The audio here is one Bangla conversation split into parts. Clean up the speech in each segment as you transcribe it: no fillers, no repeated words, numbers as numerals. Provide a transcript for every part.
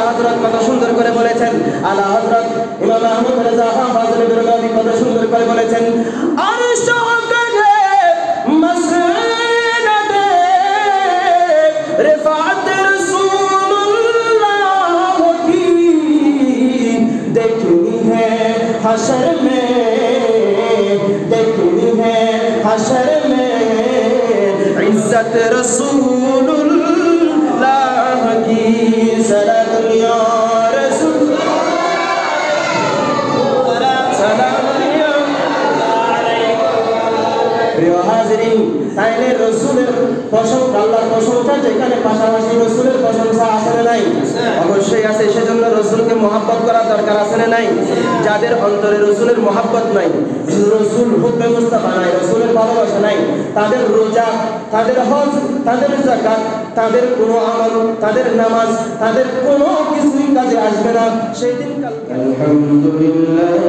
হযরত কত সুন্দর করে বলেছেন, আলা হযরত ইমাম আহমদ রাজা ফাজলে বেরলভী কত সুন্দর করে বলেছেন, আরশ কে মসনদ रिफात रसूलुल्लाह की देखनी है हशर में, देखनी है हशर में इज्जत रसूलुल्लाह की सलाम या रसूल सलाम या প্রিয় হাজিরিন, তাইলে রসুলের প্রশংসা, আল্লাহর প্রশংসা যেখানে পাশাপাশি রসুলের প্রশংসা আছে না নাই? অবশ্যই আছে। সেজন্য রসুলকে মহাব্বত করা দরকার আছে না নাই? যাদের অন্তরে রসুলের মহাব্বত নাই, রসুল হুব্বে মুস্তাফা নাই, রসুলের ভালোবাসা নাই, তাদের রোজা, তাদের হজ, তাদের যাকাত, তাদের কোনো আমল, তাদের নামাজ, তাদের কোনো কিছুই কাজে আসবে না। সেই দিন কাল আলহামদুলিল্লাহ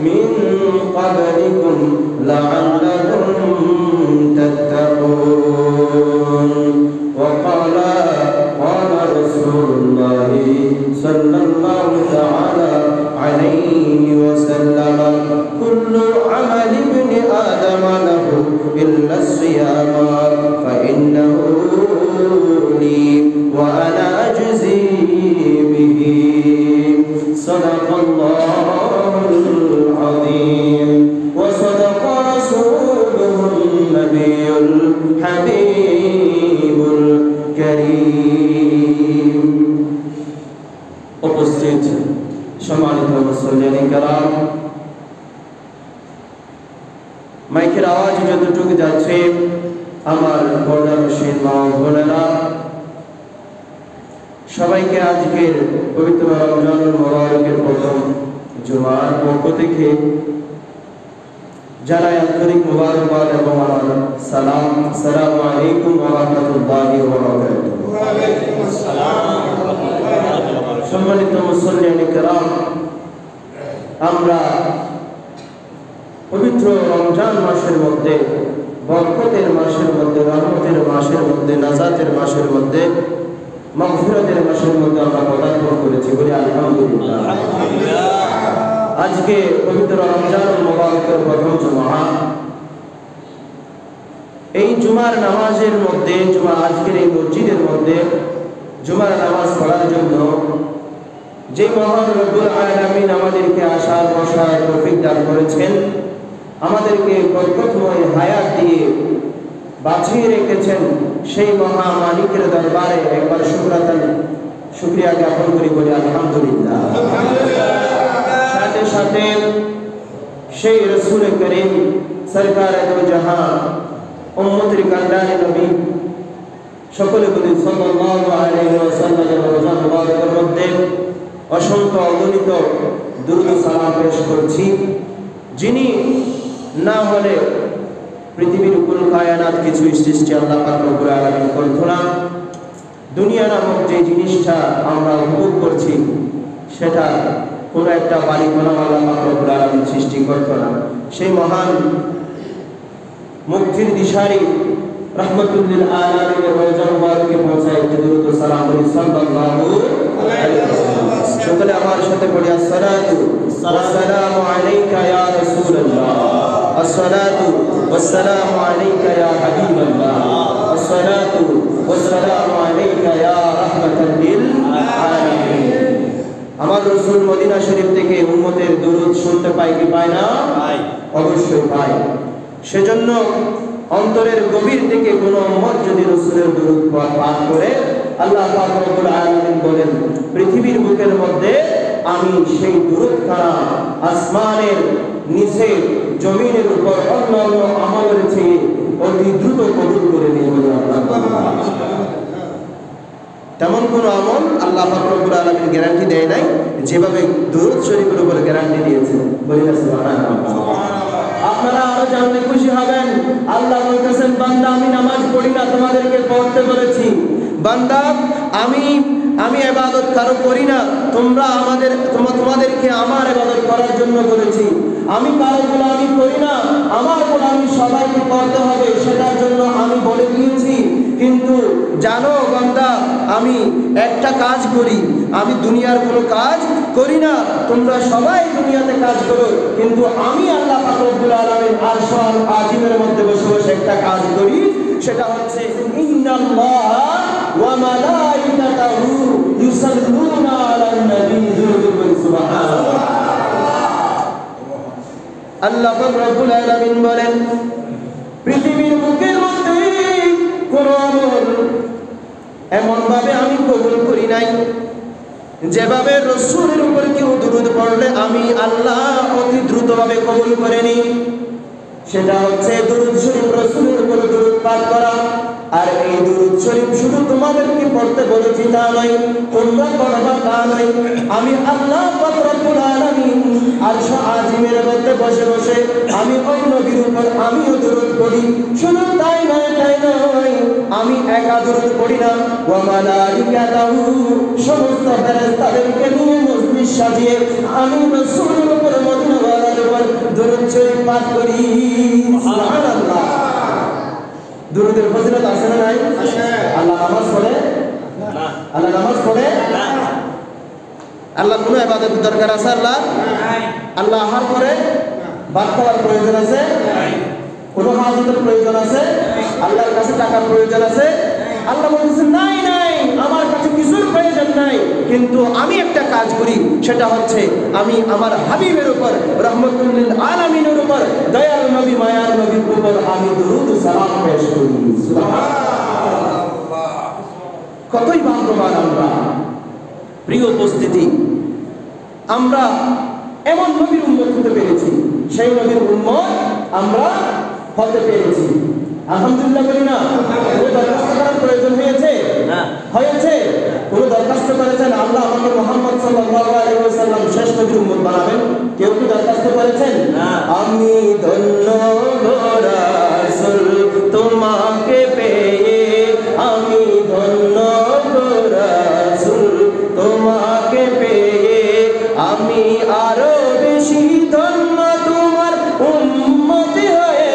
من قبلكم لعلكم تتقون وقال رسول الله صلى الله تعالى عليه وسلم كل عمل ابن آدم له إلا الصيام فإنه لي وأنا أجزي به صدق الله العظيم وصدق رسوله النبي الحبيب الكريم উপস্থিত সম্মানিত মুসল্লিয়ানে কেরাম, মাইকের আওয়াজ যতটুকু যাচ্ছে আমার পর্দানশীল মা বোনেরা, সবাইকে আজকের পবিত্র রমজানুল মুবারকের প্রথম জুমার পক্ষ থেকে জানাই আন্তরিক মুবারকবাদ এবং আমার সালাম। আসসালামু আলাইকুম ওয়া রাহমাতুল্লাহি ওয়া বারাকাতুহু। ওয়া আলাইকুম আসসালাম ওয়া রাহমাতুল্লাহি ওয়া বারাকাতুহু। সম্মানিত মুসল্লিয়ানে কেরাম, আমরা পবিত্র রমজান মাসের মধ্যে, বরকতের মাসের মধ্যে, রহমতের মাসের মধ্যে, নাজাতের মাসের মধ্যে, মাগফিরাতের মাসের মধ্যে আমরা পদার্পণ করেছি, বলি আলহামদুলিল্লাহ। আজকে পবিত্র রমজানুল মুবারকের প্রথম জুমা। এই জুমার নামাজের মধ্যে, আজকের এই মসজিদের মধ্যে জুমার নামাজ পড়ার জন্য যে মহান রব্বুল আলামিন আমাদেরকে আসার বসার তৌফিক দান করেছেন, আমাদেরকে বরকতময় হায়াত দিয়ে বাঁচিয়ে রেখেছেন, সেই মহা মালিকের দরবারে একবার শুকরিয়া জ্ঞাপন করি, বলি আলহামদুলিল্লাহ। সাথে সাথে সেই রাসূল করিম সরকার দো জাহান উম্মতের কান্ডারি নবী সকলে বলি সাল্লাল্লাহু আলাইহি ওয়াসাল্লামের রমজান মুবারকের মধ্যে অসংখ্য অগণিত দুরূদ সালাম পেশ করছি, যিনি না হলে পৃথিবীর কুল কায়নাত কিছু সৃষ্টি আল্লাহ পাক রব্বুল আলামিন করত না। দুনিয়া নামক যে জিনিসটা আমরা উপভোগ করছি, সেটা কোনো একটা বাড়ি বানাও আল্লাহ পাক রব্বুল আলামিন সৃষ্টি করত না। সেই মহান মুক্তির দিশারি রহমাতুল লিল আলামিনের রওজা মুবারকে পৌঁছায় একটি দুরূদ সালাম বলি সাল্লাল্লাহু আলাইহি ওয়াসাল্লাম। সকলে আমার সাথে পড়ি আসসালাতু ওয়াসসালামু আলাইকা ইয়া রাসূলুল্লাহ, আসসালাতু ওয়াসসালামু আলাইকা ইয়া হাবিবাল্লাহ, আসসালাতু ওয়াসসালামু আলাইকা ইয়া রাহমাতাল লিল আলামিন। আমার রাসূল মদিনা শরীফ থেকে উম্মতের দুরূদ শুনতে পায় কি পায় না? অবশ্যই পায়। সেজন্য অন্তরের গভীর থেকে কোনো উম্মত যদি রাসূলের দুরূদ পাঠ করে, আল্লাহ পাক রব্বুল আলামিন বলেন, পৃথিবীর বুকের মধ্যে আমি সেই দুরূদখানা আসমানের নিচে জমিনের উপর অন্যান্য আমলের চেয়ে অতি দ্রুত কবুল করে নিয়ে বলে তেমন কোন আমল আল্লাহ পাক রব্বুল আলামিন গ্যারান্টি দেয় নাই, যেভাবে দুরূদ শরীফের উপর গ্যারান্টি দিয়েছেন। বলি না সুবহানাল্লাহ। আপনারা আরো জানলে খুশি হবেন, আল্লাহ বলতেছেন, বান্দা আমি নামাজ পড়ি না, তোমাদেরকে পড়তে বলেছি। বান্দা আমি ইবাদত কারো করি না, তোমাদেরকে আমার ইবাদত করার জন্য বলেছি। আমি কারো গোলামি করি না, আমার গোলামি সবাইকে করতে হবে, সেটার জন্য আমি বলে দিয়েছি। কিন্তু জানো বান্দা, আমি একটা কাজ করি, আমি দুনিয়ার কোনো কাজ করি না। তোমরা সবাই দুনিয়াতে কাজ করো, কিন্তু আমি আল্লাহ পাক রব্বুল আলামিন আরশ আজিমের মধ্যে বসে বসে একটা কাজ করি, সেটা হচ্ছে ইন্নাল্লাহা ওয়া মালাইকাতাহু ইউসাল্লুনা আলান নবী সুবহানাল্লাহ। আল্লাহ পাক রব্বুল আলামিন বলেন, পৃথিবীর বুকের মধ্যে কোন আমল এমন ভাবে আমি কবুল করি নাই, যেভাবে রাসূলের উপর কেউ দুরূদ পড়লে আমি আল্লাহ অতি দ্রুতভাবে কবুল করে নিই। সেটা হচ্ছে দুরূদ শরীফ, রাসূলের উপর দুরূদ পাঠ করা। আর এই দুরূদ শরীফ শুধু তোমাদেরকে পড়তে বলেছি তা নয়, তোমরা পড়বা তা নয়, আমি আল্লাহ পাক রব্বুল আলামিন আরশ আজিমের মধ্যে বসে বসে আমি ওই নবীর উপর আমিও দুরূদ পড়ি। শুধু তাই নয়, আমি একা দুরূদ পড়ি না, ওয়া মালাইকাতাহু সমস্ত ফেরেশতাদেরকে নিয়ে মজলিস সাজিয়ে আমি রাসূলের উপর মদিনাওয়ালার উপর পাঠ করি। সুবহানাল্লাহ। দুরূদের ফজিলত আছে না নাই? আল্লাহ নামাজ পড়ে না। আল্লাহ নামাজ পড়ে না। আল্লাহ কোনো ইবাদতের দরকার আছে? আল্লাহ আল্লাহ আহার করে ভাত খাওয়ার প্রয়োজন আছে? কোনো হাজতের প্রয়োজন আছে? আল্লাহর কাছে টাকার প্রয়োজন আছে? আল্লাহ বলছেন নাই নাই, আমার কাছে কিছুর প্রয়োজন নাই, কিন্তু আমি একটা কাজ করি, সেটা হচ্ছে আমি আমার হাবিবের উপর, রহমতুল লিল আলামিনের উপর, দয়াল নবী মায়ার নবীর উপর আমি দুরূদ ও সালাম পেশ করি। সুবহানাল্লাহ। কতই ভাগ্যবান আমরা। প্রিয় উপস্থিতি, আমরা এমন নবীর উম্মত হতে পেরেছি, সেই নবীর উম্মত আমরা হতে পেরেছি। আলহামদুলিল্লাহ বলি না? কোনো দরখাস্ত করার প্রয়োজন হয়েছে? হয়েছে? কোনো দরখাস্ত করেছেন আল্লাহ আমাকে মুহাম্মদ সাল্লাল্লাহু আলাইহি ওয়াসাল্লাম শেষ নবীর উম্মত বানাবেন? কেউ কি দরখাস্ত করেছেন? আমি ধন্য গো রাসূল তোমাকে পেয়ে, আমি ধন্য গো রাসূল তোমাকে পেয়ে, আমি আরো বেশি ধন্য তোমার উম্মতি হয়ে,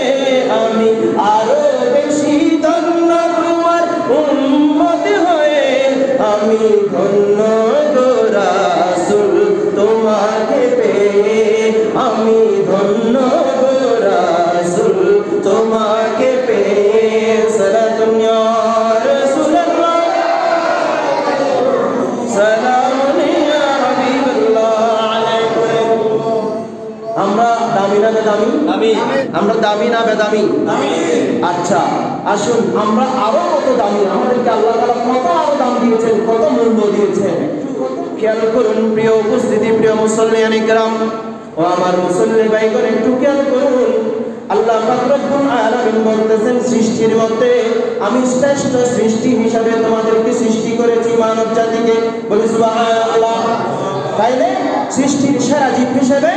আমি আরো বেশি ধন্য তোমার উম্মতি হয়ে, আমি ধন্য গো রাসূল তোমাকে পেয়ে, আমি ধন্য গো রাসূল তোমাকে পেয়ে। সালাতুন ইয়া রাসূলুল্লাহ, সালামুন ইয়া হাবিবাল্লাহ আলাইকুম। আমরা দামি না বেদামি? আমরা দামি না বেদামি? আচ্ছা আসুন, আমরা আরো কত দামি, আমাদেরকে আল্লাহ তাআলা কত আরো দাম দিয়েছেন, কত মূল্য দিয়েছেন, খেয়াল করুন। প্রিয় উপস্থিতি, প্রিয় মুসল্লিয়ান ইকরাম ও আমার মুসল্লি ভাইগণ, একটু খেয়াল করুন। আল্লাহ পাক রব্বুল আলামিন বলতেছেন, সৃষ্টির মধ্যে আমি শ্রেষ্ঠ সৃষ্টি হিসাবে তোমাদেরকে সৃষ্টি করেছি, মানব জাতিকে। বলি সুবহানাল্লাহ। তাইলে সৃষ্টির সেরা জীব হিসেবে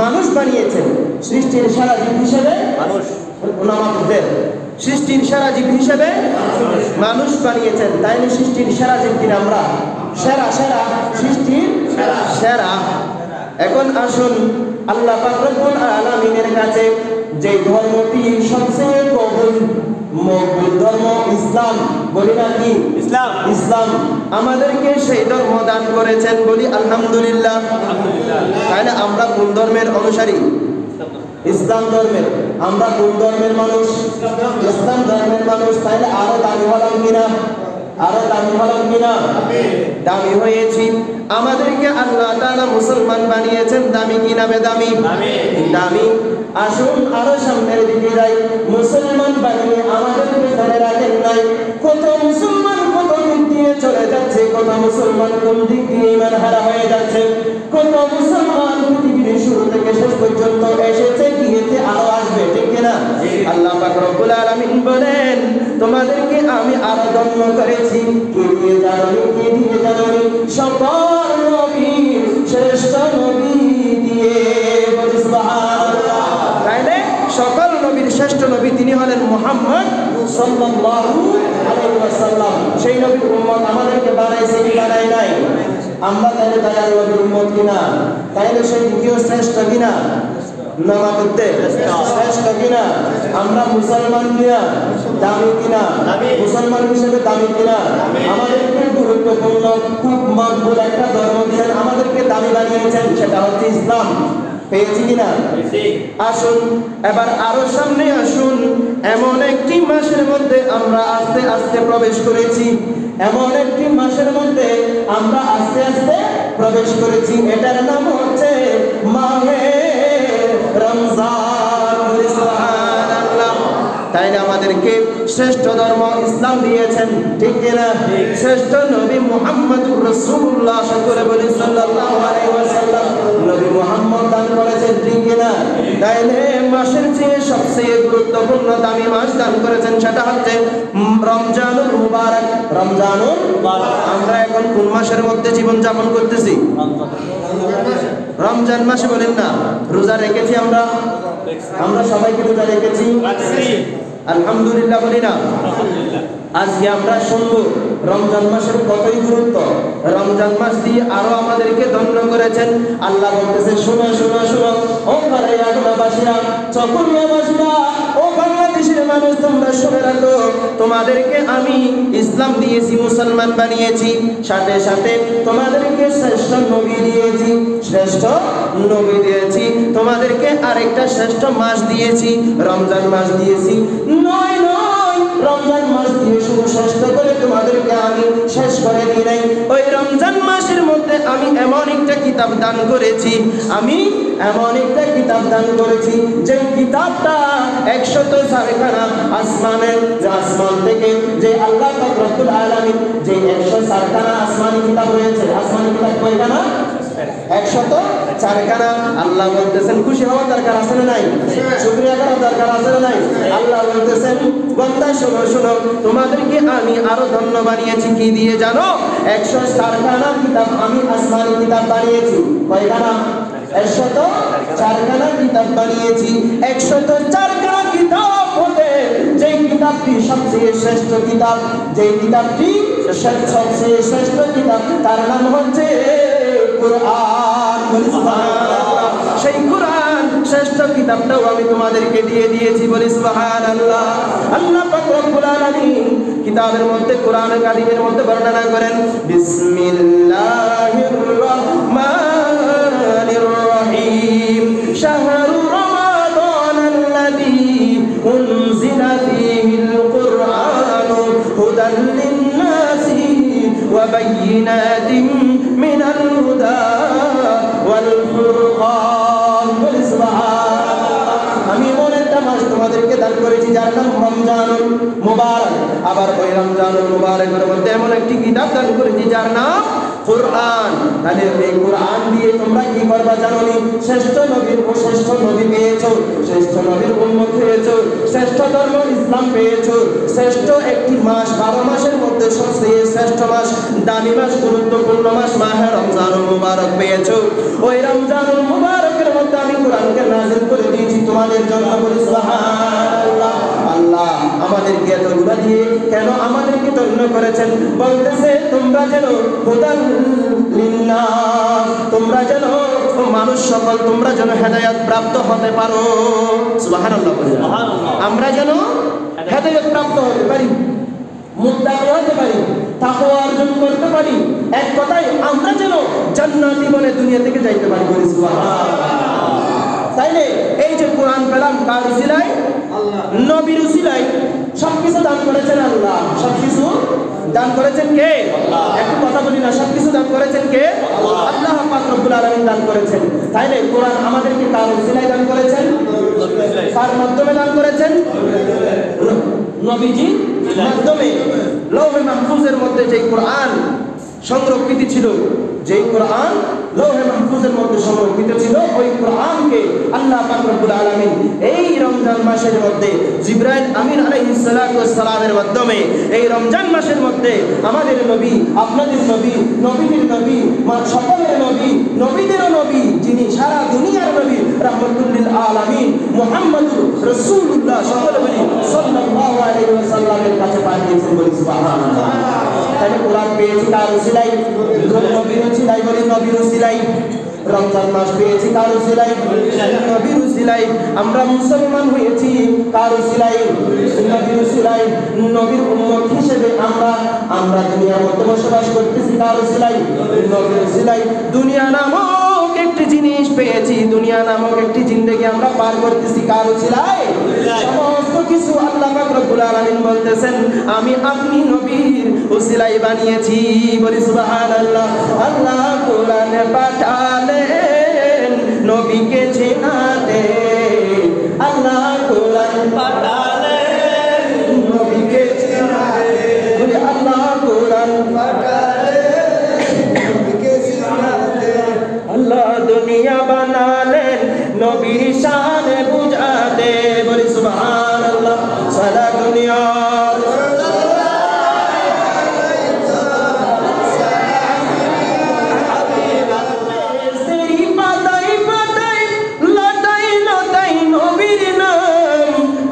মানুষ বানিয়েছেন, সৃষ্টির সেরা জীব হিসেবে মানুষ, আমাদের সৃষ্টির সেরা জীব হিসেবে মানুষ বানিয়েছেন। তাইলে সৃষ্টির সেরা জীব কিনা আমরা? সেরা, সেরা, সৃষ্টির সেরা। এখন আসুন, আল্লাহ পাক রব্বুল আলামিনের কাছে যে ধর্মটি সবচেয়ে মকবুল ধর্ম ইসলাম, বলি না কি? ইসলাম। ইসলাম আমাদেরকে সেই ধর্ম দান করেছেন, বলি আলহামদুলিল্লাহ। তাহলে আমরা কোন ধর্মের অনুসারী? ইসলাম ধর্মের। আমরা কোন ধর্মের মানুষ? ইসলাম ধর্মের মানুষ। তাহলে আরো দামি হলাম কিনা? আরো দামি হলাম কিনা? দামি হয়েছি। আমাদেরকে আল্লাহ তাআলা মুসলমান বানিয়েছেন, দামি কিনা বেদামি? দামি। আসুন আরো সামনের দিকে যাই। মুসলমান বানিয়ে আমাদেরকে ধরে রাখেন নাই। কত মুসলমান কত দিক দিয়ে চলে যাচ্ছে, কত মুসলমান কোন দিক দিয়ে ঈমান হারা হয়ে যাচ্ছে, কত মুসলমান পৃথিবীর শুরু থেকে শেষ পর্যন্ত এসেছে, গিয়েছে, আরো আসবে, ঠিক কিনা? আল্লাহ পাক রব্বুল আলামিন বলেন, তোমাদেরকে আমি আরো ধন্য করেছি। কি দিয়ে জানি? কি দিয়ে জানি? সকল নবীর শ্রেষ্ঠ নবী দিয়ে। বলি সুবহানাল্লাহ। তাইলে সকল নবীর শ্রেষ্ঠ নবী তিনি হলেন মুহাম্মদ সাল্লাল্লাহু আলাইহি ওয়াসাল্লাম। সেই নবীর উম্মত আমাদেরকে বানাইছে কি বানাই নাই? আমরা তাইলে দয়াল নবীর উম্মত কিনা? তাইলে সেই দ্বিতীয় শ্রেষ্ঠ কিনা? নামাতে শ্রেষ্ঠ কিনা? আমরা মুসলমান কিনা? দামি কিনা? মুসলমান হিসেবে দামি কিনা? আমাদেরকে গুরুত্বপূর্ণ খুব মকবুল একটা ধর্ম দিয়েছেন, আমাদেরকে দামি বানিয়েছেন, সেটা হচ্ছে ইসলাম। পেয়েছি কিনা? আসুন এবার আরো সামনে আসুন। এমন একটি মাসের মধ্যে আমরা আস্তে আস্তে প্রবেশ করেছি, এমন একটি মাসের মধ্যে আমরা আস্তে আস্তে প্রবেশ করেছি, এটার নাম হচ্ছে মাহে রমজান। সুবহানাল্লাহ। তাইলে আমাদেরকে শ্রেষ্ঠ ধর্ম ইসলাম দিয়েছেন, ঠিক কিনা? শ্রেষ্ঠ নবী মুহাম্মদুর রাসূলুল্লাহ সাল্লাল্লাহু আলাইহি ওয়াসাল্লাম নবী মুহাম্মদ দান করেছেন, ঠিক কিনা? তাইলে মাসের চেয়ে সবচেয়ে গুরুত্বপূর্ণ দামি মাস দান করেছেন, সেটা হচ্ছে রমজানুল মুবারক। রমজানুল মুবারক। আমরা এখন কোন মাসের মধ্যে জীবন যাপন করতেছি? রমজান মাসে। বলেন না রোজা রেখেছি আমরা? আমরা সবাইকে রোজা রেখেছি। আলহামদুলিল্লাহ বলি না? আজকে আমরা শুনবো রমজান মাসের কতই গুরুত্ব। রমজান মাস দিয়ে আরো আমাদেরকে ধন্য করেছেন। আল্লাহ বলতেছে, শোনো শোনো শোনো ও বাংলাবাসীরা, চকরিয়াবাসীরা, ও বাংলাদেশের মানুষ, তোমরা শুনে রাখো, তোমাদেরকে আমি ইসলাম দিয়েছি, মুসলমান বানিয়েছি, সাথে সাথে তোমাদেরকে শ্রেষ্ঠ নবী দিয়েছি, শ্রেষ্ঠ নবী দিয়েছি, তোমাদেরকে আরেকটা শ্রেষ্ঠ মাস দিয়েছি, রমজান মাস দিয়েছি। নয় নয়, রমজান মাস দিয়ে শুধু শ্রেষ্ঠ করে তোমাদেরকে আমি শেষ করে দিই নাই, ওই রমজান মাসের মধ্যে আমি এমন একটা কিতাব দান করেছি, আমি এমন একটা কিতাব দান করেছি, যে কিতাবটা 104 খানা আসমানের, আসমান থেকে যে আল্লাহ পাক রব্বুল আলামিন যে 104 খানা আসমানি কিতাব রয়েছে, আসমানি কিতাব কয়খানা? 104 খানা। আল্লাহ বলতেছেন, খুশি হওয়ার দরকার আছে না নাই? শুকরিয়া করার দরকার আছে না নাই? আল্লাহ বলতেছেন, বান্দা শোনো শোনো, তোমাদেরকে আমি আরো ধন্য বানিয়েছি, কি দিয়ে জানো? 104 খানা কিতাব আমি আসমানি কিতাব বানিয়েছি। কয়খানা? 104 খানা কিতাব বানিয়েছি। 104 খানা কিতাব হতে যে কিতাবটি সবচেয়ে শ্রেষ্ঠ কিতাব, যে কিতাবটি সবচেয়ে শ্রেষ্ঠ কিতাব, তার নাম হচ্ছে কুরআন। সুবহানাল্লাহ। সেই কুরআন শ্রেষ্ঠ কিতাবটাও আমি তোমাদেরকে দিয়ে দিয়েছি, বলি সুবহানাল্লাহ। আল্লাহ পাক রব্বুল আলামিন কিতাবের মধ্যে, কুরআন কারীমের মধ্যে বর্ণনা করেন, বিসমিল্লাহির রহমানির রহিম, শাহরু রমাদানাল্লাযী উনজিলা ফীহিল কুরআনু হুদাল লিন-নাসি ওয়া বায়্যিনাতিন মিনাল হুদা ওয়াল ফুরকান। আমি এমন একটা মাস তোমাদেরকে দান করেছি যার নাম রমজানুল মুবারক। আবার ওই রমজানুল মুবারকের মধ্যে এমন একটি কিতাব দান করেছি যার নাম কুরআন। তাহলে এই কুরআন দিয়ে তোমরা কি করবা জানো নি? শ্রেষ্ঠ নবীর ও শ্রেষ্ঠ নবী পেয়েছো, শ্রেষ্ঠ নবীর উম্মত পেয়েছো, শ্রেষ্ঠ ধর্ম ইসলাম পেয়েছো, শ্রেষ্ঠ একটি মাস, 12 মাসের মধ্যে সবচেয়ে শ্রেষ্ঠ মাস, দামি মাস, গুরুত্বপূর্ণ মাস মাহে রমজানুল মুবারক পেয়েছো। ওই রমজানুল মুবারকের মধ্যে আমি কুরআনকে নাযিল করে দিয়েছি তোমাদের জন্য, বলি সুবহানাল্লাহ। আল্লাহ আমাদেরকে এতগুলো দিয়ে কেন আমাদেরকে ধন্য করেছেন? বলতেছে, তোমরা যেন হুদাল লিন-নাস, তোমরা যেন মানুষ সকল, তোমরা যেন হেদায়েত প্রাপ্ত হতে পারো। সুবহানাল্লাহ। আমরা যেন হেদায়েত প্রাপ্ত হতে পারি, মুত্তাকি হতে পারি, তাকওয়া অর্জন করতে পারি, এক কথায় আমরা যেন জান্নাতি বলে দুনিয়া থেকে যাইতে পারি, বলি সুবহানাল্লাহ। তাইলে এই যে কোরআন পেলাম কার উসিলায়? আল্লাহ। নবীর উসিলায় সবকিছু দান করেছেন আল্লাহ। সবকিছু দান করেছেন কে? আল্লাহ। একটু কথা বলি না, সবকিছু দান করেছেন কে? আল্লাহ। আল্লাহ পাক রব্বুল আলামিন দান করেছেন। তাইলে কোরআন আমাদেরকে কার উসিলায় দান করেছেন? কার মাধ্যমে দান করেছেন? নবীজির মাধ্যমে। লৌহে মাহফুজের মধ্যে যে কোরআন সংরক্ষিত ছিল, যেই কোরআন লৌহে মাহফুজের মধ্যে সংরক্ষিত ছিল, ওই কোরআনকে আল্লাহ পাক রব্বুল আলামিন এই রমজান মাসের মধ্যে জিবরাইল আমিন আলাইহিস সালাতু ওয়াস সালামের মাধ্যমে এই রমজান মাসের মধ্যে আমাদের নবী, আপনাদের নবী, নবীদের নবী, সকলের নবী, নবীদেরও নবী, যিনি সারা দুনিয়ার নবী, রাহমাতুল লিল আলামিন মুহাম্মদুর রাসূলুল্লাহ সকলে বলি সাল্লাল্লাহু আলাইহি ওয়াসাল্লামের কাছে পাঠিয়েছেন, বলি সুবহানাল্লাহ। তাহলে কোরআন পেয়েছি কার উসিলায়? নবীর উসিলায়, বলি নবীর উসিলায়। রমজান মাস পেয়েছি কার উসিলায়? নবীর উসিলায়। আমরা মুসলমান হয়েছি কার উসিলায়? নবীর উসিলায়। নবীর উম্মত হিসেবে আমরা দুনিয়ার মধ্যে বসবাস করতেছি কার উসিলায়? নবীর উসিলায়। দুনিয়া নামক একটি জিনিস পেয়েছি, দুনিয়া নামক একটি জিন্দেগি আমরা পার করতেছি কার উসিলায়? সমস্ত কিছু আল্লাহ পাক রব্বুল আলামিন বলতেছেন, আমি আপনি নবীর উসিলায় বানিয়েছি, বলি সুবহানাল্লাহ। আল্লাহ কোরআনে পাঠালেন নবীকে চেনাতে, আল্লাহ কোরআন পাঠালেন নবীকে চেনাতে, বলি আল্লাহ কোরআন পাঠালেন নবীকে চেনাতে, আল্লাহ দুনিয়া বানালেন নবীর শান বুঝাতে, বলি সুবহানাল্লাহ। সারা দুনিয়া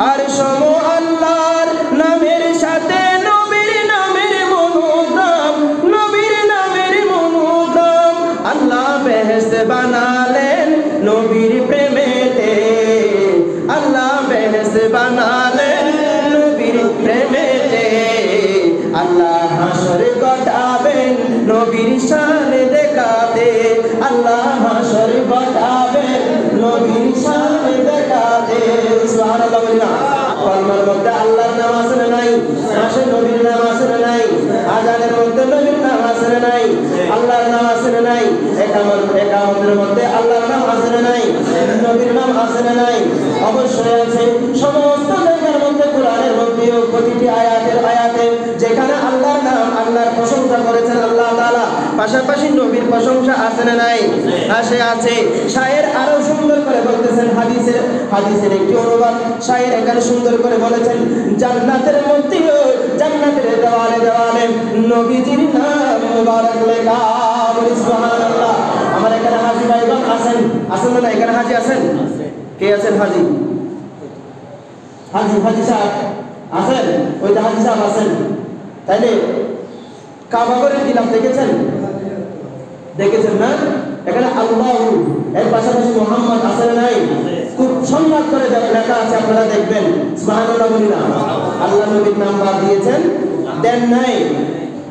আর সম আল্লাহ কোরআনের মধ্যে আল্লাহর নাম আছে না নাই? নবীর নাম আছে না নাই? অবশ্যই আছে। সমস্ত জায়গার মধ্যে কোরআনের মধ্যেও প্রতিটি আয়াতে যেখানে আল্লাহর নাম, আল্লাহর প্রশংসা করেছেন আল্লাহ তাআলা, পাশাপাশি নবীর প্রশংসা আছে না নাই? আছে। শায়ের আরো সুন্দর করে বলতেছেন, হাদিসের একটি অনুবাদ শায়ের এখানে সুন্দর করে বলেছেন, জান্নাতের মধ্যেও জান্নাতের দেওয়ালে নবীজির নাম মুবারক লেখা। সুবহানাল্লাহ। আমার এখানে হাজী ভাইগণ আছেন না? এখানে হাজী আছেন? কে আছেন হাজী? হাজী সাহেব আছেন? ওই যে হাজী সাহেব আছেন, তাইলে কাবা ঘরের গিলাফ দেখেছেন না? এখানে আল্লাহ এর পাশাপাশি মুহাম্মদ আছে না নাই? খুব সম্মান করে লেখা আছে, আপনারা দেখবেন। সুবহানাল্লাহ বলি না? আল্লাহ নবীর নাম বাদ দিয়েছেন, দেন নাই।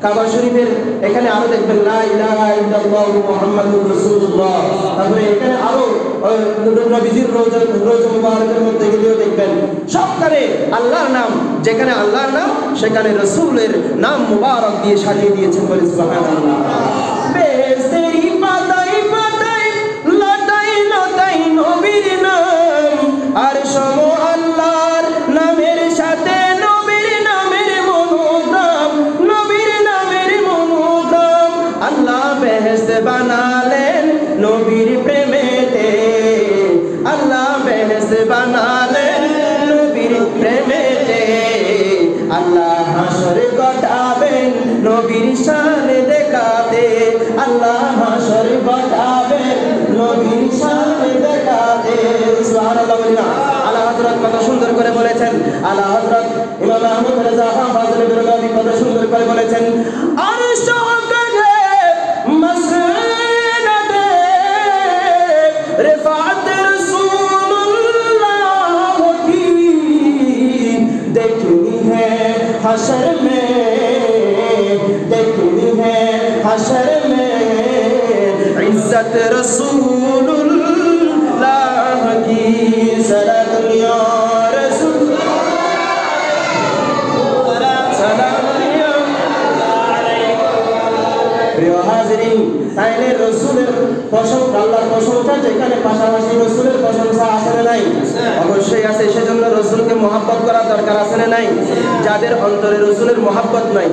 কাবা শরীফের এখানে আরো দেখবেন লা ইলাহা ইল্লাল্লাহু মুহাম্মাদুর রাসূলুল্লাহ। তারপরে এখানে আরো নবীজির রওজা মুবারকের মধ্যে গেলেও দেখবেন সবখানে আল্লাহর নাম, যেখানে আল্লাহর নাম সেখানে রাসূলের নাম মুবারক দিয়ে সাজিয়ে দিয়েছেন। বলে সুবহানাল্লাহ। বেহেশতেরি পাতায় পাতায় লতায় লতায় নবীর নাম, আর সম আল্লাহর নামের সাথে নবীর নামের মনোগ্রাম, নবীর নামের মনোগ্রাম। আল্লাহ বেহেশত বানালেন নবীর প্রেমেতে, আল্লাহ বেহেশত বানালেন নবীর প্রেমেতে। আল্লাহ হাসর ঘটাবেন নবীর শান দেখাতে, আল্লাহ হাসর ঘটাবেন নবীর শান দেখাতে। সুবহানাল্লাহ বলি না? আলা হযরত কত সুন্দর করে বলেছেন, আলা হযরত ইমাম আহমদ রাজা ফাজলে বেরলভী কত সুন্দর করে বলেছেন, আরশ কাজে মাসনাদে রিফাত রাসূলুল্লাহ কি देखनी है हशर में, देखनी है हशर में इज्जत रसूलुल्लाह की। सरा दुनिया প্রিয় হাজিরিন, তাইলে রসুলের প্রশংসা, আল্লাহর প্রশংসা যেখানে পাশাপাশি রসুলের প্রশংসা আছে না নাই? অবশ্যই আছে। সেজন্য রসুলকে মহাব্বত করা দরকার আছে না নাই? যাদের অন্তরে রসুলের মহাব্বত নাই,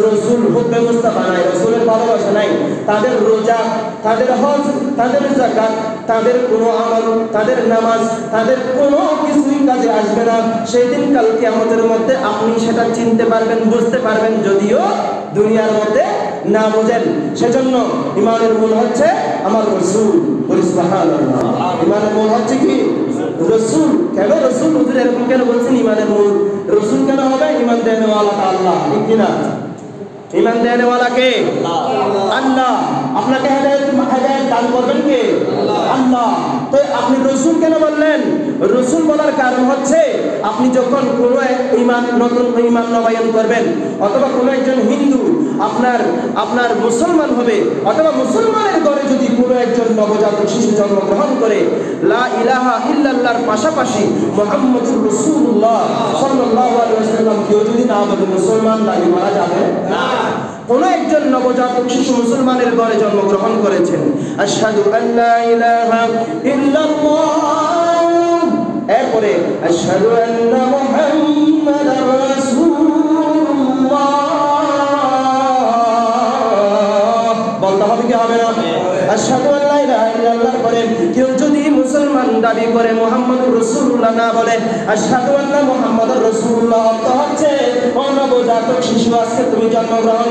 রসুল হুব্বে মুস্তাফা নাই, রসুলের ভালোবাসা নাই, তাদের রোজা, তাদের হজ, তাদের যাকাত, তাদের কোনো আমল, তাদের নামাজ, তাদের কোনো কিছুই কাজে আসবে না। সেই দিন কাল কিয়ামতের মধ্যে আপনি সেটা চিনতে পারবেন, বুঝতে পারবেন, যদিও দুনিয়ার মধ্যে না বুঝেন। সেজন্য ইমানের মূল হচ্ছে আমার রসুল। সুবহানাল্লাহ। ইমানের মূল হচ্ছে কি? রসুল। কেন রসুল? হুজুর এরকম কেন বলছেন? ইমানের মূল রসুল কেন হবে? ইমান দেওয়ালা আল্লাহ, ঠিক কিনা? ইমান দেওয়ালা কে? আল্লাহ। আপনাকে হেদায়েত দান করবেন কে? আল্লাহ। তো আপনি রসুল কেন বললেন? রসুল বলার কারণ হচ্ছে আপনি যখন কোনো নতুন ইমান নবায়ন করবেন, অথবা কোনো একজন হিন্দু আপনার মুসলমান হবে, অথবা মুসলমানের ঘরে যদি কোনো একজন নবজাতক শিশু জন্মগ্রহণ করে, লা ইলাহা ইল্লাল্লাহর পাশাপাশি মুহাম্মদুর রাসূলুল্লাহ সাল্লাল্লাহু আলাইহি ওয়াসাল্লাম কেউ যদি না বলে, মুসলমান দাবি করা যাবে না। কোন একজন নবজাতক শিশু মুসলমানের ঘরে জন্মগ্রহণ করেছেন, আশহাদু আল্লা ইলাহা ইল্লাল্লাহ, এরপরে আশহাদু আন্না মুহাম্মাদার রাসূলুল্লাহ বলতে হবে কি হবে না? আশহাদু আল্লা ইলাহা ইল্লাল্লাহর পরে কেউ যদি মুসলমান দাবি করে মুহাম্মদুর রাসূলুল্লাহ না বলে, আশহাদু আন্না মুহাম্মাদুর রাসূলুল্লাহ, অর্থ হচ্ছে ও নবজাতক শিশু, আজকে তুমি জন্মগ্রহণ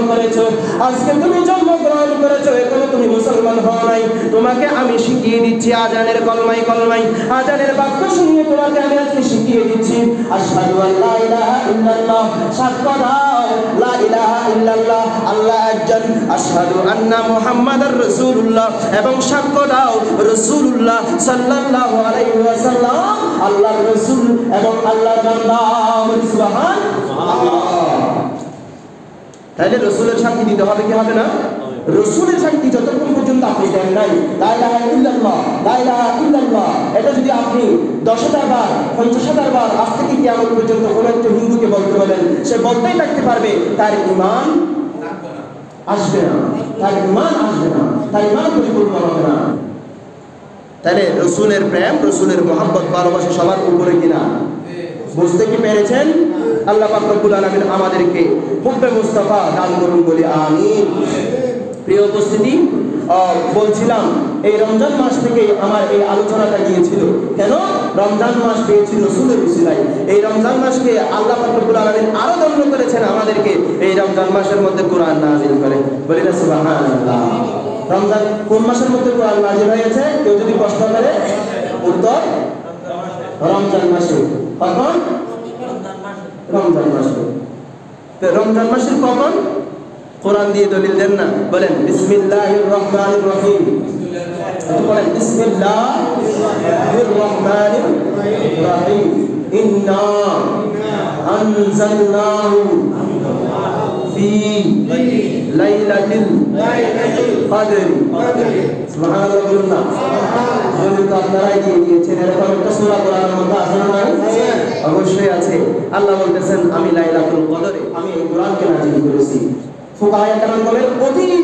করেছো, এখনো তুমি মুসলমান হও নাই। তোমাকে আমি শিখিয়ে দিচ্ছি আজানের কলমাই, আজানের বাক্য শুনিয়ে তোমাকে আমি আজকে শিখিয়ে দিচ্ছি আশহাদু আল্লা ইলাহা ইল্লাল্লাহ, সাক্ষ্য দাও লা ইলাহা ইল্লাল্লাহ, আল্লাহ একজন, আশহাদু আন্না মুহাম্মাদার রাসূলুল্লাহ, এবং সাক্ষ্য দাও রাসূলুল্লাহ সাল্লাল্লাহু আলাইহি ওয়াসাল্লাম আল্লাহর রাসূল এবং আল্লাহর বান্দা। সুবহানাল্লাহ। তাহলে রাসূলের সাক্ষী দিতে হবে কি হবে না? রাসূলের সাক্ষী যতক্ষণ পর্যন্ত আপনি দেন নাই, লা ইলাহা ইল্লাল্লাহ, লা ইলাহা ইল্লাল্লাহ, এটা যদি আপনি 10,000 বার 50,000 বার আজ থেকে কিয়ামত পর্যন্ত কোনো একটা হিন্দুকে বলতে বলেন, সে বলতেই থাকতে পারবে, তার ঈমান আসবে না, তার ঈমান আসবে না, তার ঈমান পরিপূর্ণ হবে না। তাহলে রসুলের প্রেম, রসুলের মহব্বত, ভালোবাসা সবার উপরে কিনা? বুঝতে কি পেরেছেন? আল্লাহ পাক রব্বুল আলামিন আমাদেরকে হুব্বে মুস্তাফা দান করুন বলি আমিন। প্রিয় উপস্থিতি, বলছিলাম এই রমজান মাস থেকে আমার এই আলোচনাটা গিয়েছিল। কেন? রমজান মাস পেয়েছি রসুলের উসিলায়। এই রমজান মাসকে আল্লাহ পাক রব্বুল আলামিন আরো ধন্য করেছেন আমাদেরকে এই রমজান মাসের মধ্যে কোরআন নাযিল করে। বলি না সুবহানাল্লাহ। রমজান কোন মাসের মধ্যে কোরআন নাযিল হয়েছে? কেউ যদি প্রশ্ন করে, উত্তর রমজান মাসে। কখন? রমজান মাসে। তো রমজান মাসের কখন? কোরআন দিয়ে দলিল দেন না, বলেন বিসমিল্লাহির রহমানির রহিম। বলেন বিসমিল্লাহির রহমানির রহিম। ইন্না আনজালনাহু ফি লাইলাতিল কদর। সুবহানাল্লাহ বলুন না। বলুন তো আপনারাই দিয়ে দিয়েছেন। এরকম একটা সূরা কোরআনের মধ্যে আছে না? অবশ্যই আছে। আল্লাহ বলতেছেন আমি লাইলাতুল কদরে আমি এই কোরআনকে নাযিল করেছি। ফুকাহায়ে কেরাম বলেন অধিক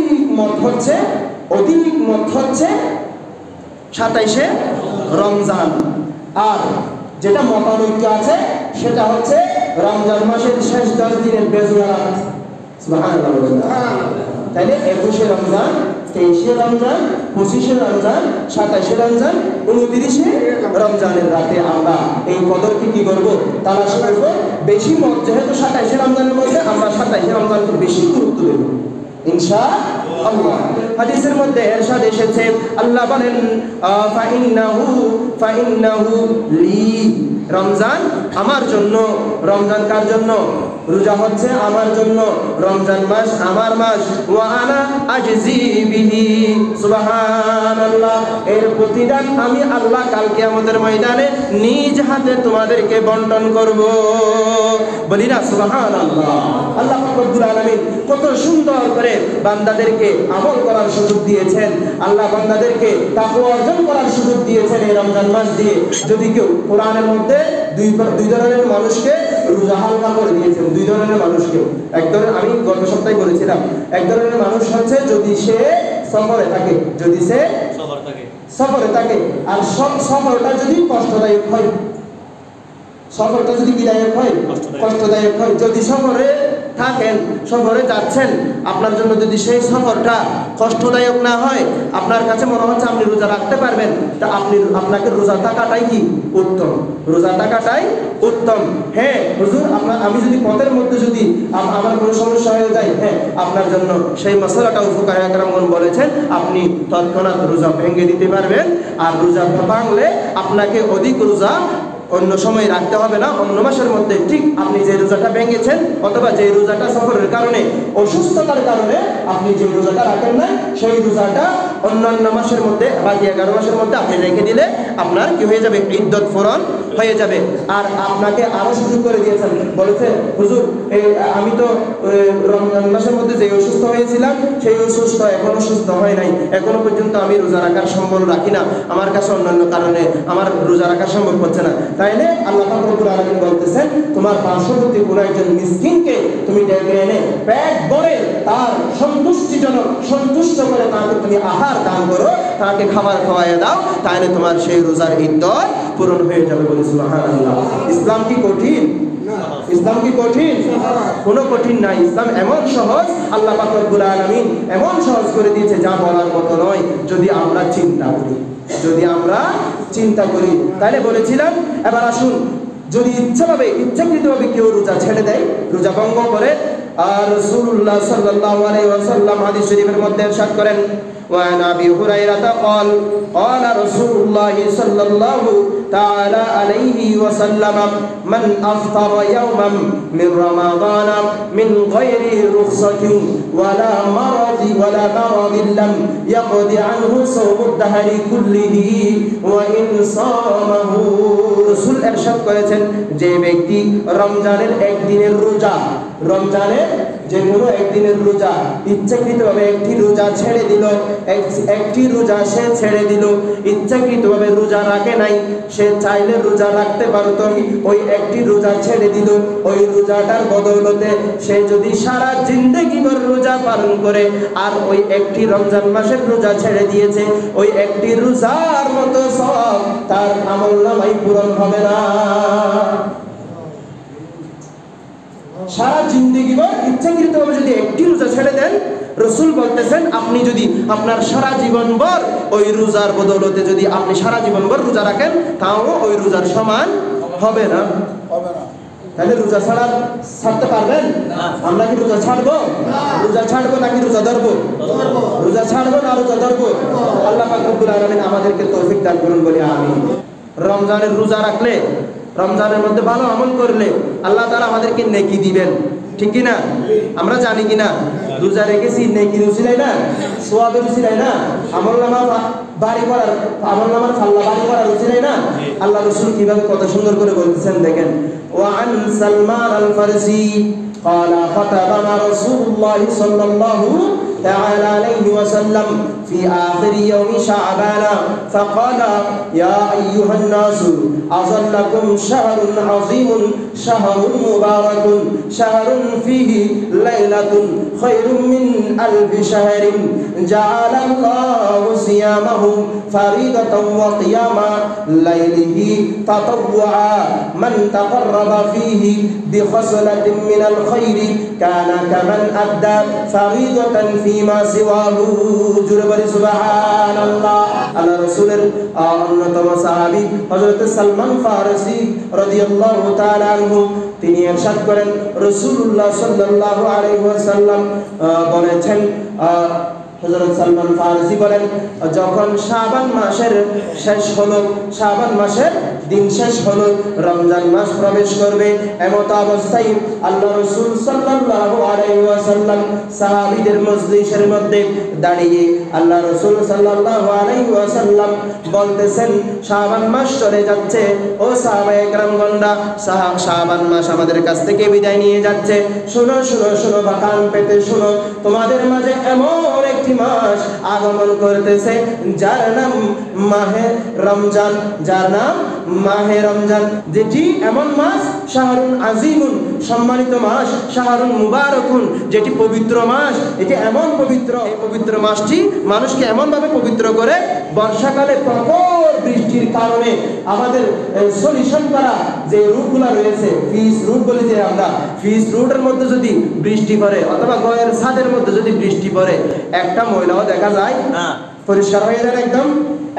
মত হচ্ছে 27শে রমজান। আর যেটা মতানৈক্য আছে সেটা হচ্ছে রমজান মাসের শেষ 10 দিনের বেজোড়া রাত। সুবহানাল্লাহ। তাইলে 21শে রমজান, 23শে রমজান, 25শে রমজান, 27শে রমজান, 29শে রমজানের রাতে আমরা এই কদরকে কি করব? তালাশ করব। বেশি মত যেহেতু 27শে রমজানের মধ্যে, আমরা 27শে রমজানকে বেশি গুরুত্ব দেব ইনশাআল্লাহ। হাদিসের মধ্যে ইরশাদ এসেছে, আল্লাহ বলেন ফাইন্নাহু লি। রমজান আমার জন্য। রমজান কার জন্য? রোজা হচ্ছে আমার জন্য। রমজান মাস আমার মাস। ওয়া আনা আজজি বিহি। সুবহানাল্লাহ। এর প্রতিদান আমি আল্লাহ কাল কিয়ামতের ময়দানে নিজ হাতে তোমাদেরকে বন্টন করব। বলি না সুবহানাল্লাহ। আল্লাহ পাক রব্বুল আলামিন কত সুন্দর করে বান্দাদেরকে আমল করার সুযোগ দিয়েছেন। আল্লাহ বান্দাদেরকে তাকওয়া অর্জন করার সুযোগ দিয়েছেন এই রমজান মাস দিয়ে। যদি কেউ কোরআনের মধ্যে দুই ধরনের মানুষকে রোজা হালকা করে দিয়েছেন। দুই ধরনের মানুষকে। এক ধরনের, আমি গত সপ্তাহে বলেছিলাম, এক ধরনের মানুষ হচ্ছে যদি সে সফরে থাকে, সফরে থাকে আর সফরটা যদি কষ্টদায়ক হয়, সফরটা যদি বিদায়ক হয়, কষ্টদায়ক হয়। যদি সফরে থাকেন, সফরে যাচ্ছেন, আপনার জন্য যদি সেই সফরটা কষ্টদায়ক না হয়, আপনার কাছে মনে হচ্ছে আপনি রোজা রাখতে পারবেন, তা আপনাকে রোজা থাকাটাই কি উত্তম। রোজা থাকাটাই উত্তম। হ্যাঁ হুজুর, আমি যদি পথের মধ্যে যদি আমার কোনো সমস্যা হয়ে যায়, হ্যাঁ আপনার জন্য সেই মশলাটাও ফুকাহায়ে কেরামগণ বলেছেন, আপনি তৎক্ষণাৎ রোজা ভেঙে দিতে পারবেন। আর রোজা ভাঙলে আপনাকে অধিক রোজা অন্য সময় রাখতে হবে না। অন্য মাসের মধ্যে ঠিক আপনি যে রোজাটা ভেঙেছেন অথবা যে রোজাটা সফরের কারণে, অসুস্থতার কারণে আপনি যে রোজাটা রাখেন না, সেই রোজাটা অন্যান্য মাসের মধ্যে, বাকি 11 মাসের মধ্যে আপনি রেখে দিলে আপনার কি হয়ে যাবে? ইদ্দত পূরণ হয়ে যাবে। আর আপনাকে আরো সুযোগ করে দিয়েছেন, বলেছে হুজুর আমি তো রমজান মাসের মধ্যে যে অসুস্থ হয়েছিলাম, সেই অসুস্থ এখনো সুস্থ হয় নাই, এখনো পর্যন্ত আমি রোজা রাখার সম্বল রাখি না, আমার কাছে অন্যান্য কারণে আমার রোজা রাখার সম্ভব হচ্ছে না। তাইলে আল্লাহ পাক রব্বুল আলামিন বলতেছেন, তোমার পার্শ্ববর্তী কোনো একজন মিসকিনকে তুমি ডেকে এনে পেট ভরে তার সন্তুষ্ট করে তাকে তুমি আহার দান করো, তাকে খাবার খাওয়াইয়া দাও, তাহলে তোমার সেই রোজার ইদ্দত পূরণ হয়ে যাবে। বলি সুবহানাল্লাহ। ইসলাম কি কঠিন? ইসলাম কি কঠিন? কোনো কঠিন নাই। ইসলাম এমন সহজ, আল্লাহ পাক রব্বুল আলামিন এমন সহজ করে দিয়েছে যা বলার মতো নয়, যদি আমরা চিন্তা করি। তাহলে বলেছিলাম, এবার আসুন, যদি ইচ্ছাকৃতভাবে কেউ রোজা ছেড়ে দেয়, রোজা ভঙ্গ করে, আর রাসূলুল্লাহ সাল্লাল্লাহু আলাইহি ওয়াসাল্লাম হাদিস শরীফের মধ্যে ইরশাদ করেন, وعن أبي هريرة قال قال رسول الله صلى الله تعالى عليه وسلم من أفطر يوما من رمضان من غير رخصة ولا مرض لم يقض عنه صوم الدهر كله وإن صامه। রাসূল ইরশাদ করেছেন, যে ব্যক্তি রমজানের একদিনের রোজা, রমজানের যে কোনো একদিনের রোজা ইচ্ছাকৃতভাবে একটি রোজা ছেড়ে দিল, একটি রোজা সে ছেড়ে দিল, ইচ্ছাকৃতভাবে রোজা রাখে নাই, সে চাইলে রোজা রাখতে পারত, ওই একটি রোজা ছেড়ে দিল, ওই রোজাটার বদৌলতে সে যদি সারা জিন্দেগি ভর রোজা পালন করে আর ওই একটি রমজান মাসের রোজা ছেড়ে দিয়েছে, ওই একটি রোজার মতো সওয়াব তার আমলনামায় পূরণ হবে না। সারা জিন্দেগি ভর ইচ্ছাকৃতভাবে যদি একটি রোজা ছেড়ে দেন, রাসূল বলতেছেন আপনি যদি আপনার সারা জীবন ভর ওই রোজার বদৌলতে যদি আপনি সারা জীবন ভর রোজা রাখেন, তাও ওই রোজার সমান হবে না। তাহলে রোজা ছাড়তে পারবেন? আমরা কি রোজা ছাড়বো? রোজা ছাড়বো নাকি রোজা ধরবো? রোজা ছাড়বো না রোজা ধরবো? আল্লাহ পাক রব্বুল আলামিন আমাদেরকে তৌফিক দান করুন বলি আমিন। রমজানের রোজা রাখলে, রমজানের মধ্যে ভালো আমল করলে আল্লাহ তাআলা আমাদেরকে নেকি দিবেন, ঠিক কি না? আমরা জানি কি না? রোজা রেখেছি নেকির উসিলায় না, সওয়াবের উসিলায় না, আমলনামা বাড়ি করার, আমলনামার পাল্লা বাড়ি করার উসিলায় না। আল্লাহ রাসূল কিভাবে কত সুন্দর করে বলতেছেন দেখেন। ওয়া আন সালমান আল ফারসি قال خطبنا رسول الله صلى الله تعالى عليه وسلم في آخر يوم شعبان فقال يا أيها الناس أظلكم شهر عظيم شهر مبارك شهر فيه ليلة خير من ألف شهر جعل الله صيامه فريضة وقيام ليله تطوعا من تقرب فيه بخصلة من الخير كان كمن أدى فريضة فيما سواه جربر سبحان الله على رسول অন্যতম সাহাবী হযরত সালমান ফারসি রাদিয়াল্লাহু তাআলা আনহু তিনি ইরশাদ করেন রাসূলুল্লাহ সাল্লাল্লাহু আলাইহি ওয়াসাল্লাম বলেছেন, হযরত সালমান ফারসি বলেন যখন শাবান মাসের শেষ হলো, শাবান মাসের দিন শেষ হলো, রমজান মাস প্রবেশ করবে, এমত অবস্থায় আল্লাহ রাসূল সাল্লাল্লাহু আলাইহি ওয়াসাল্লাম সাহাবীদের মজলিসের মধ্যে দাঁড়িয়ে আল্লাহ রাসূল সাল্লাল্লাহু আলাইহি ওয়াসাল্লাম বলতেছেন শাবান মাস চলে যাচ্ছে, ও সাহাবায়ে কেরামগণরা, শাবান মাস আমাদের কাছ থেকে বিদায় নিয়ে যাচ্ছে, শোনো শোনো শোনো বা কান পেতে শোনো, তোমাদের মাঝে এমন একটি মাস আগমন করতেছে যার নাম মাহে রমজান, যার নাম মাহে রমজান, যেটি এমন মাস শাহরুন আজিমুন, সম্মানিত মাস, শাহরুন মুবারাকুন, যেটি পবিত্র মাস, এটি এমন পবিত্র, এই পবিত্র মাসটি মানুষকে এমন ভাবে পবিত্র করে, বর্ষাকালে প্রবল বৃষ্টির কারণে আমাদের সলিউশন করা যে রুটগুলো রয়েছে, ফিস রুট বলি যে আমরা, ফিস রুটের মধ্যে যদি বৃষ্টি পড়ে অথবা গয়ের ছাদের মধ্যে যদি বৃষ্টি পড়ে, একটা ময়লাও দেখা যায় না, পরিষ্কার হয়ে যায়, একদম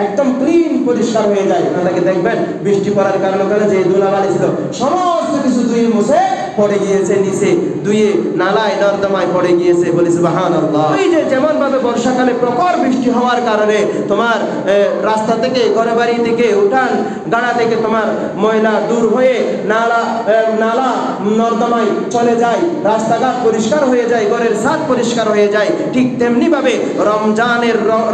একদম ক্লিন পরিষ্কার হয়ে যায়। আপনাকে দেখবেন বৃষ্টি পড়ার কারণে ওখানে যে ধুলাবালি ছিল সমস্ত কিছু ধুয়ে মুছে পড়ে গিয়েছে নিচে, ধুয়ে নালায় নর্দমায় পড়ে গিয়েছে, বলি সুবহানাল্লাহ। এই যে যেমন ভাবে বর্ষাকালে প্রখর বৃষ্টি হওয়ার কারণে তোমার রাস্তা থেকে, ঘরে বাড়ি থেকে, উঠান গাড়া থেকে তোমার ময়লা দূর হয়ে নালা নর্দমায় চলে যায়, রাস্তাঘাট পরিষ্কার হয়ে যায়, ঘরের ছাদ পরিষ্কার হয়ে যায়, ঠিক তেমনি ভাবে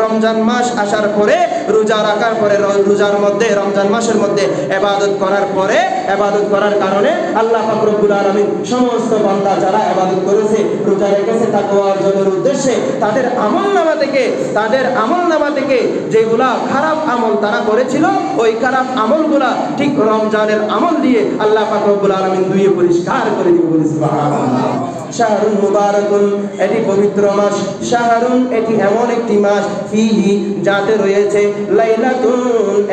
রমজান মাস আসার পরে, রোজা রাখার পরে, রোজার মধ্যে, রমজান মাসের মধ্যে ইবাদত করার পরে, ইবাদত করার কারণে আল্লাহ পাক রব্বুল আলামিন সমস্ত বান্দা যারা ইবাদত করেছে, রোজা রেখেছে তাকওয়া অর্জনের উদ্দেশ্যে, তাদের আমলনামা থেকে যেগুলা খারাপ আমল তারা করেছিল, ওই খারাপ আমলগুলা ঠিক রমজানের আমল দিয়ে আল্লাহ পাক রব্বুল আলামিন ধুয়ে পরিষ্কার করে দিবে, বলি সুবহানাল্লাহ। শাহরুন মুবারাকুন, এটি পবিত্র মাস, শাহরুন এটি এমন একটি মাস, ফিহি যাতে রয়েছে, লাইলাতুন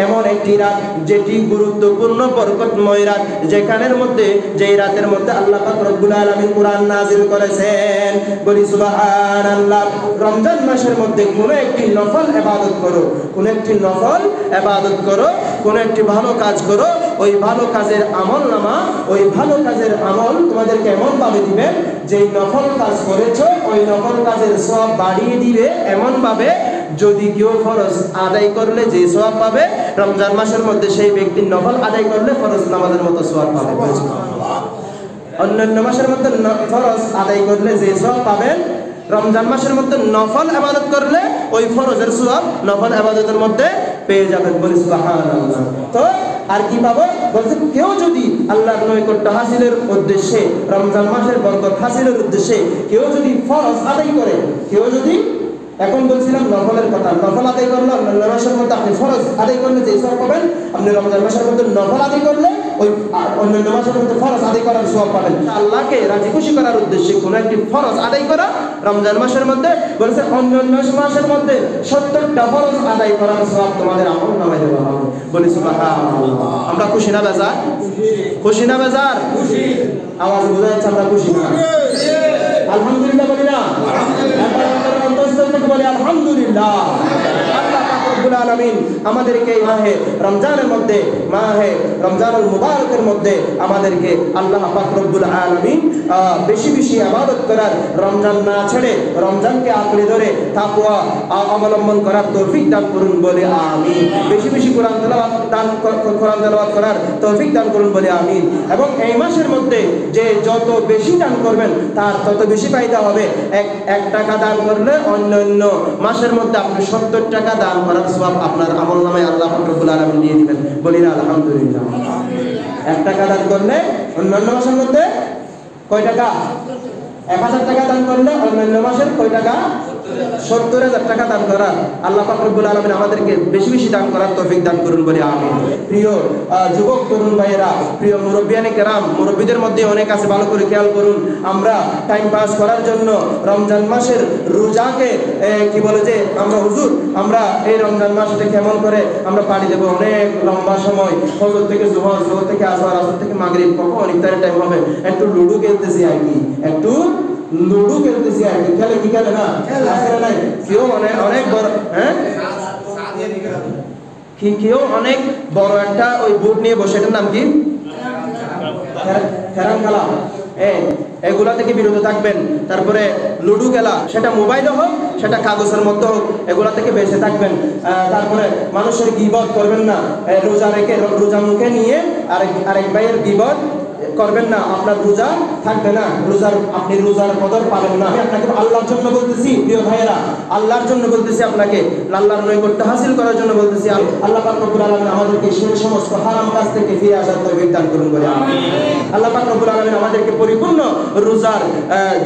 এমন একটি রাত যেটি গুরুত্বপূর্ণ বরকতময় রাত, যেখানের মধ্যে, যেই রাতের মধ্যে আল্লাহ পাক রব্বুল আলামিন কুরআন নাযিল করেছেন, বলি সুবহানাল্লাহ। রমজান মাসের মধ্যে কোন একটি নফল ইবাদত করো, কোন একটি নফল ইবাদত করো, কোন একটি ভালো কাজ করো, ওই ভালো কাজের আমলনামা, ওই ভালো কাজের আমল তোমাদেরকে এমন ভাবে দিবেন, যেই নফল কাজ করেছো ওই নফল কাজের সওয়াব বাড়িয়ে দিবে এমন ভাবে, যদি কেউ ফরজ আদায় করলে যে সওয়াব পাবে, রমজান মাসের মধ্যে সেই ব্যক্তি নফল আদায় করলে ফরজ নামাজের মতো সওয়াব পাবে। অন্যান্য মাসের মধ্যে ফরজ আদায় করলে যে সওয়াব পাবেন, রমজান মাসের মধ্যে নফল ইবাদত করলে ওই ফরজের সওয়াব নফল ইবাদতের মধ্যে পেয়ে যাবেন, বলি সুবহানাল্লাহ। তো আর কি পাবো? বলছে কেউ যদি আল্লাহর নৈকট্য হাসিলের উদ্দেশ্যে, রমজান মাসের বরকত হাসিলের উদ্দেশ্যে কেউ যদি ফরজ আদায় করে, কেউ যদি, এখন বলছিলাম নফলের কথা, নফল আদায় করলে রমজান মাসের মধ্যে আপনি ফরজ আদায় করলে যে সওয়াব পাবেন, আপনি রমজান মাসের মধ্যে নফল আদায় করলে ওই অন্যান্য মাসের মধ্যে ফরজ আদায় করার সওয়াব পাবেন। আল্লাহকে রাজি খুশি করার উদ্দেশ্যে কোনো একটি ফরজ আদায় করা রমজান মাসের মধ্যে, বলেছে অন্যান্য মাসের মধ্যে 70টা ফরজ আদায় করার সওয়াব তোমাদের আমলনামায় দেওয়া হবে। বলি সুবহানাল্লাহ। আমরা খুশি না বেজার? খুশি না বেজার? খুশি। আওয়াজ বোঝা যাচ্ছে আমরা খুশি না? আলহামদুলিল্লাহ বলি না? বলি আলহামদুলিল্লাহ। আল্লাহ পাক রব্বুল আলামিন আমাদেরকে এই মাহে রমজানের মধ্যে, মাহে রমজানুল মুবারকের মধ্যে আমাদেরকে আল্লাহ পাক রব্বুল আলামিন বেশি বেশি ইবাদত করার, রমজান না ছেড়ে রমজানকে আঁকড়ে ধরে তাকওয়া অবলম্বন করার তৌফিক দান করুন বলে আমিন। বেশি বেশি কোরআন তেলাওয়াত করার তৌফিক দান করুন বলে আমিন। এবং এই মাসের মধ্যে যে যত বেশি দান করবেন তার তত বেশি ফায়দা হবে। এক টাকা দান করলে অন্যান্য মাসের মধ্যে আপনি 70 টাকা দান করার সওয়াব আপনার আমলনামায় আল্লাহ পাক রব্বুল আলামিন দিয়ে দিবেন। বলি না আলহামদুলিল্লাহ? 1 টাকা দান করলে অন্যান্য মাসের মধ্যে কয় টাকা? 1000 টাকা দান করলে অন্যান্য মাসের কয় টাকা? 70,000 টাকা দান করা। আল্লাহ পাক রব্বুল আলামিন আমাদেরকে বেশি বেশি দান করার তৌফিক দান করুন বলে আমিন। প্রিয় যুবক তরুণ ভাইয়েরা, প্রিয় মুরব্বিয়ানে কেরাম, মুরব্বিদের মধ্যে অনেক আছে, ভালো করে খেয়াল করুন। আমরা টাইম পাস করার জন্য রমজান মাসের রোজাকে কি বলে যে আমরা হুজুর আমরা এই রমজান মাসটা কেমন করে আমরা পাড়ি দেব, অনেক লম্বা সময়, ফজর থেকে জোহর, জোহর থেকে আসর, আসর থেকে মাগরিব, কখন ইফতারের টাইম হবে, একটু লুডো খেলতেছি আর কি, একটু লুডো খেলতেছি আর কি। খেলে কি খেলে না? আসলে নাই কেউ অনেক বড়, হ্যাঁ কেউ অনেক বড় একটা ওই বোর্ড নিয়ে বসে, এটার নাম কি? ক্যারাম খেলা। এগুলা থেকে বিরত থাকবেন। তারপরে লুডো খেলা, সেটা মোবাইলে হোক, সেটা কাগজের মধ্যে হোক, এগুলা থেকে বেঁচে থাকবেন। তারপরে মানুষের গীবত করবেন না, রোজা রেখে, রোজা মুখে নিয়ে আরেক ভাইয়ের গীবত করবেন না, আপনার রোজা থাকবে না, আপনি রোজার কদর পাবেন না। আমি আপনাকে আল্লাহর জন্য বলতেছি প্রিয় ভাইয়েরা, আল্লাহর জন্য বলতেছি, আপনাকে আল্লাহর নৈকট্য হাসিল করার জন্য বলতেছি। আল্লাহ পাক রব্বুল আলামিন আমাদেরকে সেই সমস্ত হারাম কাজ থেকে ফিরে আসার তৌফিক দান করুন বলে আমিন। আল্লাহ পাক রব্বুল আলামিন আমাদেরকে পরিপূর্ণ রোজার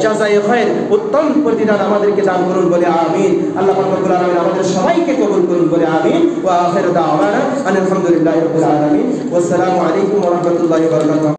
জাযায়ে খায়র, উত্তম প্রতিদান আমাদেরকে দান করুন বলে আমিন। আল্লাহ পাক রব্বুল আলামিন আমাদের সবাইকে কবুল করুন বলে আমিন। ওয়া আখিরু দাওয়ানা আলহামদুলিল্লাহি রাব্বিল আলামিন। ওয়াসসালামু আলাইকুম ওয়া রাহমাতুল্লাহি ওয়া বারাকাতুহু।